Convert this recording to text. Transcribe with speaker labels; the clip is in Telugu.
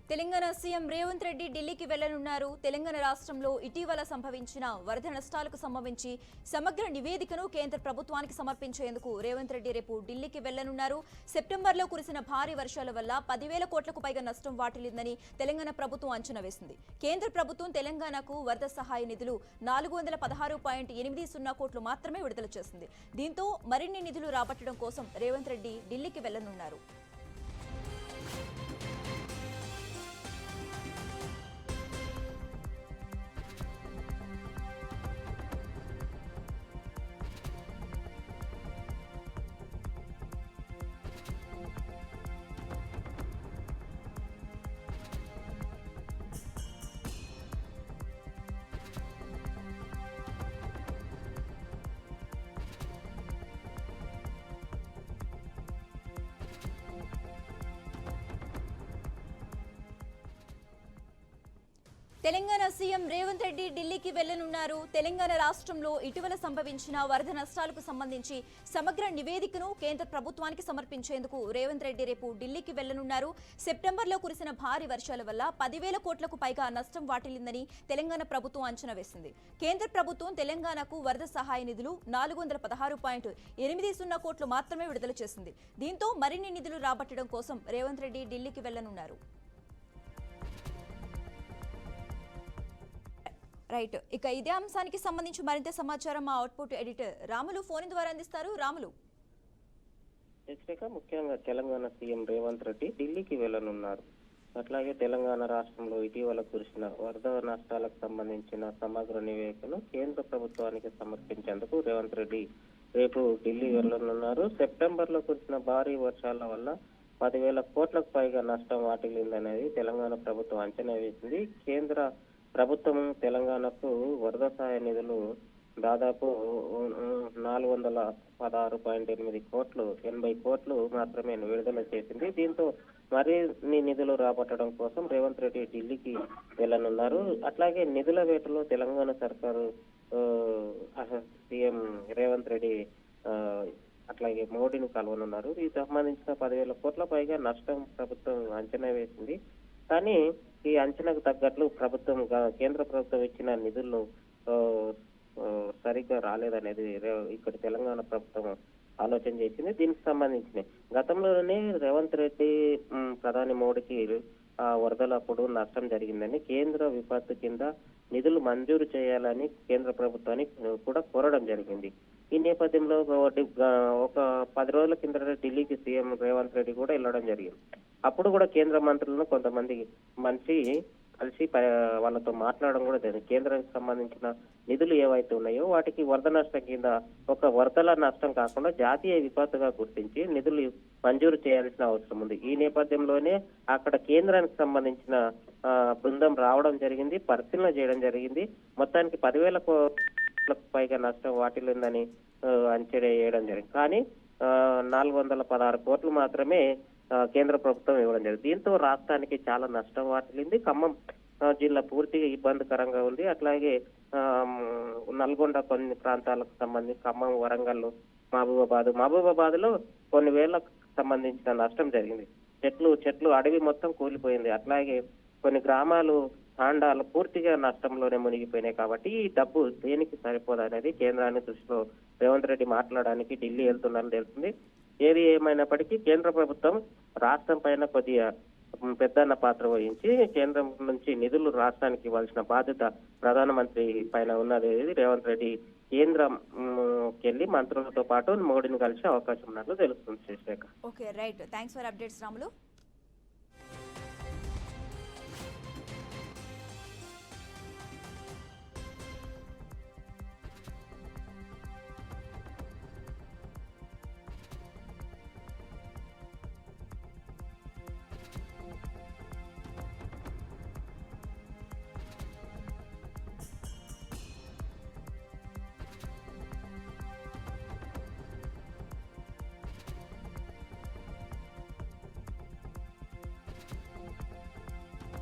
Speaker 1: తెలంగాణ సీఎం రేవంత్ రెడ్డి ఢిల్లీకి వెళ్లనున్నారు. తెలంగాణ రాష్ట్రంలో ఇటీవల సంభవించిన వరద నష్టాలకు సంబంధించి సమగ్ర నివేదికను కేంద్ర ప్రభుత్వానికి సమర్పించేందుకు రేవంత్ రెడ్డి రేపు ఢిల్లీకి వెళ్లనున్నారు. సెప్టెంబర్లో కురిసిన భారీ వర్షాల వల్ల 10,000 కోట్లకు పైగా నష్టం వాటిల్లిందని తెలంగాణ ప్రభుత్వం అంచనా వేసింది. కేంద్ర ప్రభుత్వం తెలంగాణకు వరద సహాయ నిధులు 416.80 కోట్లు మాత్రమే విడుదల చేసింది. దీంతో మరిన్ని నిధులు రాబట్టడం కోసం రేవంత్ రెడ్డి ఢిల్లీకి వెళ్లనున్నారు. తెలంగాణ సీఎం రేవంత్ రెడ్డి ఢిల్లీకి వెళ్లనున్నారు. తెలంగాణ రాష్ట్రంలో ఇటీవల సంభవించిన వరద నష్టాలకు సంబంధించి సమగ్ర నివేదికను కేంద్ర ప్రభుత్వానికి సమర్పించేందుకు రేవంత్ రెడ్డి రేపు ఢిల్లీకి వెళ్లనున్నారు. సెప్టెంబర్లో కురిసిన భారీ వర్షాల వల్ల 10,000 కోట్లకు పైగా నష్టం వాటిల్లిందని తెలంగాణ ప్రభుత్వం అంచనా వేసింది. కేంద్ర ప్రభుత్వం తెలంగాణకు వరద సహాయ నిధులు 416.80 కోట్లు మాత్రమే విడుదల చేసింది. దీంతో మరిన్ని నిధులు రాబట్టడం కోసం రేవంత్ రెడ్డి ఢిల్లీకి వెళ్లనున్నారు. రైట్, ఇక ఇదే అంశానికి సంబంధించి మరింత సమాచారం మా అవుట్పుట్ ఎడిటర్ రాములు ఫోన్ ద్వారా అందిస్తారు. రాములు,
Speaker 2: ముఖ్యంగా తెలంగాణ సీఎం రేవంత్ రెడ్డి ఢిల్లీకి వెళ్లనున్నారు. అట్లాగే తెలంగాణ రాష్ట్రంలో ఇటీవల కురిసిన వరద నష్టాలకు సంబంధించిన సమగ్ర నివేదికను కేంద్ర ప్రభుత్వానికి సమర్పించేందుకు రేవంత్ రెడ్డి రేపు ఢిల్లీ వెళ్లనున్నారు. సెప్టెంబర్ లో కురిసిన భారీ వర్షాల వల్ల 10,000 కోట్లకు పైగా నష్టం వాటిల్లిందనేది తెలంగాణ ప్రభుత్వం అంచనా వేసింది. కేంద్ర ప్రభుత్వం తెలంగాణకు వరద సహాయ నిధులు దాదాపు 416.80 కోట్లు 80 కోట్లు మాత్రమే విడుదల చేసింది. దీంతో మరిన్ని నిధులు రాబట్టడం కోసం రేవంత్ రెడ్డి ఢిల్లీకి వెళ్లనున్నారు. అట్లాగే నిధుల వేటలో తెలంగాణ సర్కారు సీఎం రేవంత్ రెడ్డి అట్లాగే మోడీని కలవనున్నారు. దీనికి సంబంధించిన 10,000 కోట్ల పైగా నష్టం ప్రభుత్వం అంచనా వేసింది. కానీ ఈ అంచనాకు తగ్గట్లు కేంద్ర ప్రభుత్వం ఇచ్చిన నిధులను సరిగ్గా రాలేదనేది ఇక్కడ తెలంగాణ ప్రభుత్వం ఆలోచన చేసింది. దీనికి సంబంధించిన గతంలోనే రేవంత్ రెడ్డి ప్రధాని మోడీకి వరదలప్పుడు నష్టం జరిగిందని కేంద్ర విపత్తు కింద నిధులు మంజూరు చేయాలని కేంద్ర ప్రభుత్వాన్ని కూడా కోరడం జరిగింది. ఈ నేపథ్యంలో ఒక 10 రోజుల కింద ఢిల్లీకి సీఎం రేవంత్ రెడ్డి కూడా వెళ్ళడం జరిగింది. అప్పుడు కూడా కేంద్ర మంత్రులను కొంతమంది కలిసి వాళ్ళతో మాట్లాడడం కూడా జరిగింది. కేంద్రానికి సంబంధించిన నిధులు ఏవైతే ఉన్నాయో వాటికి వరద నష్టం కింద ఒక వరదల నష్టం కాకుండా జాతీయ విపత్తుగా గుర్తించి నిధులు మంజూరు చేయాల్సిన అవసరం ఉంది. ఈ నేపథ్యంలోనే అక్కడ కేంద్రానికి సంబంధించిన బృందం రావడం జరిగింది, పరిశీలన చేయడం జరిగింది. మొత్తానికి 10,000 కోట్లకు పైగా నష్టం వాటిల్లిందని అంచనా వేయడం జరిగింది. కానీ 416 కోట్లు మాత్రమే కేంద్ర ప్రభుత్వం ఇవ్వడం జరిగింది. దీంతో రాష్ట్రానికి చాలా నష్టం వాటిల్లింది. ఖమ్మం జిల్లా పూర్తిగా ఇబ్బందికరంగా ఉంది. అట్లాగే నల్గొండ కొన్ని ప్రాంతాలకు సంబంధించి ఖమ్మం, వరంగల్, మహబూబాబాద్ లో కొన్ని వేలకు సంబంధించిన నష్టం జరిగింది. చెట్లు అడవి మొత్తం కూలిపోయింది. అట్లాగే కొన్ని గ్రామాలు తాండాలు పూర్తిగా నష్టంలోనే మునిగిపోయినాయి. కాబట్టి ఈ డబ్బు దేనికి సరిపోదనేది కేంద్రాన్ని దృష్టిలో రేవంత్ రెడ్డి మాట్లాడడానికి ఢిల్లీ వెళ్తున్నారని తెలుస్తుంది. ఏది ఏమైనప్పటికీ కేంద్ర ప్రభుత్వం రాష్ట్రం పైన కొద్దిగా పెద్దన్న పాత్ర వహించి కేంద్రం నుంచి నిధులు రాష్ట్రానికి ఇవ్వాల్సిన బాధ్యత ప్రధానమంత్రి పైన ఉన్నది. రేవంత్ రెడ్డి కేంద్రంకెళ్లి మంత్రులతో పాటు మోడీని కలిసే అవకాశం ఉన్నట్లు తెలుస్తుంది.
Speaker 1: Okay, right, thanks for updates Ramulu.